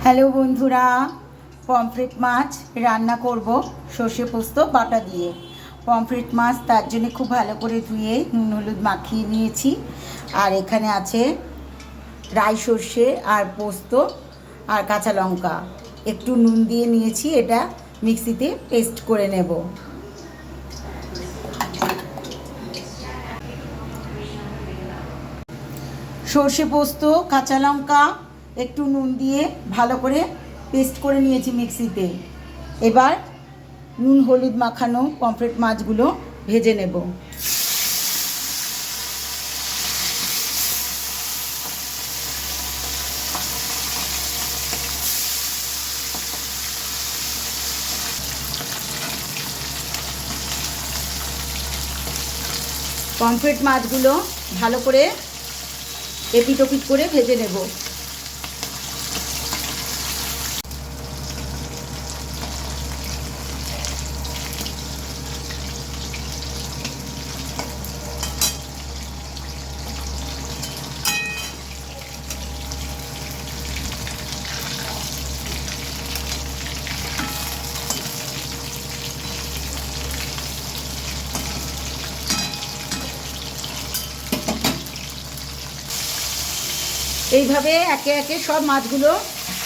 Hello বন্ধুরা, pomfret মাছ রান্না করব সর্ষে পোস্ত বাটা দিয়ে। পমফ্রেট মাছ তার জন্য খুব ভালো করে ধুয়ে নুন হলুদ মাখিয়ে নিয়েছি। আর এখানে আছে রাই সর্ষে আর পোস্ত আর কাঁচা লঙ্কা, একটু নুন দিয়ে নিয়েছি। এটা মিক্সিতে পেস্ট করে নেব। সর্ষে পোস্ত কাঁচা লঙ্কা একটু নুন দিয়ে ভালো করে পেস্ট করে নিয়েছি মিক্সিতে। এবার নুন হলুদ মাখানো পমফ্রেট মাছগুলো ভেজে নেব। পমফ্রেট মাছগুলো ভালো করে এপিট ওপিট করে ভেজে নেব। এইভাবে একে একে সব মাছগুলো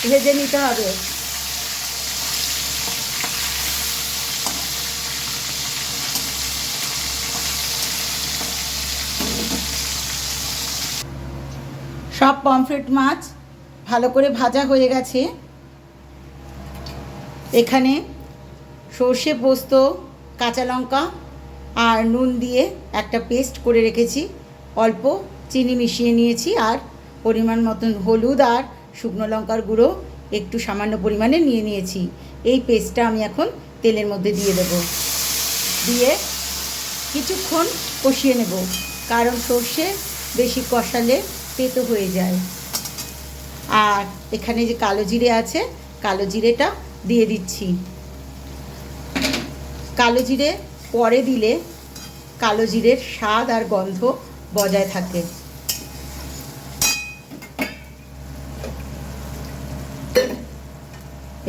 ভেজে নিতে হবে। সব পমফ্রেট মাছ ভালো করে ভাজা হয়ে গেছে। এখানে সর্ষে পোস্ত কাঁচা লঙ্কা আর নুন দিয়ে একটা পেস্ট করে রেখেছি। অল্প চিনি মিশিয়ে নিয়েছি আর পরিমাণ মতন হলুদ আর শুকনো লঙ্কার গুঁড়ো একটু সামান্য পরিমাণে নিয়ে নিয়েছি। এই পেস্টটা আমি এখন তেলের মধ্যে দিয়ে দেব। দিয়ে কিছুক্ষণ কষিয়ে নেব, কারণ সর্ষে বেশি কষালে তেতো হয়ে যায়। আর এখানে যে কালো জিরে আছে, কালো জিরেটা দিয়ে দিচ্ছি। কালো জিরে পরে দিলে কালো জিরের স্বাদ আর গন্ধ বজায় থাকে।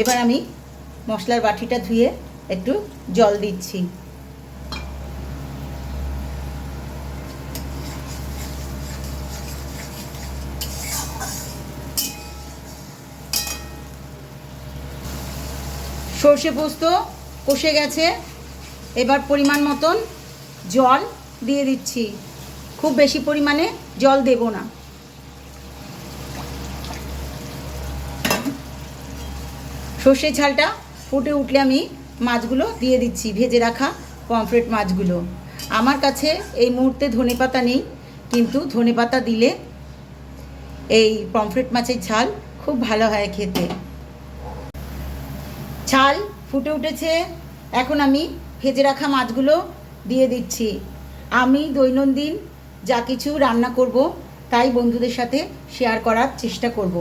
এবার আমি মশলার বাটিটা ধুয়ে একটু জল দিচ্ছি। সর্ষে পোস্ত কষে গেছে। এবার পরিমাণ মতন জল দিয়ে দিচ্ছি। খুব বেশি পরিমাণে জল দেব না। সর্ষের ঝালটা ফুটে উঠলে আমি মাছগুলো দিয়ে দিচ্ছি, ভেজে রাখা পমফ্রেট মাছগুলো। আমার কাছে এই মুহূর্তে ধনেপাতা নেই, কিন্তু ধনেপাতা দিলে এই পমফ্রেট মাছের ঝাল খুব ভালো হয় খেতে। ঝাল ফুটে উঠেছে, এখন আমি ভেজে রাখা মাছগুলো দিয়ে দিচ্ছি। আমি দৈনন্দিন যা কিছু রান্না করব তাই বন্ধুদের সাথে শেয়ার করার চেষ্টা করব।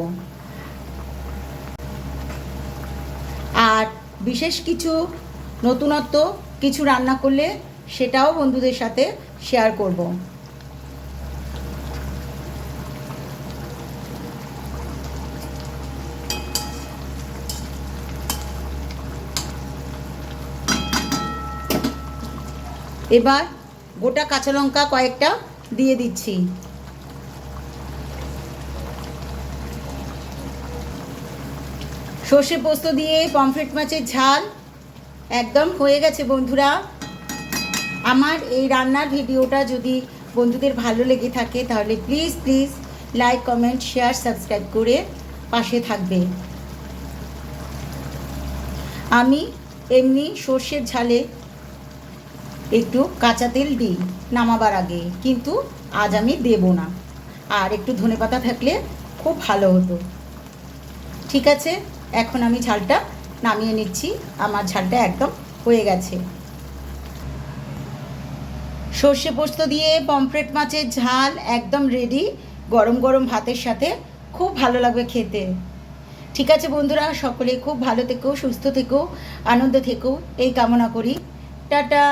আর বিশেষ কিছু নতুনত্ব কিছু রান্না করলে সেটাও বন্ধুদের সাথে শেয়ার করব। এবার গোটা কাঁচা লঙ্কা কয়েকটা দিয়ে দিচ্ছি। সর্ষে পোস্ত দিয়ে পমফ্রেট মাছের ঝাল একদম হয়ে গেছে বন্ধুরা। আমার এই রান্নার ভিডিওটা যদি বন্ধুদের ভালো লেগে থাকে তাহলে please please like comment share subscribe করে পাশে থাকবে। আমি এমনি সর্ষের ঝালে একটু কাঁচা তেল দিই নামাবার আগে, কিন্তু আজ আমি দেব না। আর একটু ধনেপাতা থাকলে খুব ভালো হতো। ঠিক আছে, এখন আমি ঝালটা নামিয়ে নিচ্ছি। আমার ঝালটা একদম হয়ে গেছে। সর্ষে পোস্ত দিয়ে পমফ্রেট মাছের ঝাল একদম রেডি। গরম গরম ভাতের সাথে খুব ভালো লাগবে খেতে। ঠিক আছে বন্ধুরা, সকলে খুব ভালো থেকো, সুস্থ থেকো, আনন্দ থেকো এই কামনা করি। টাটা।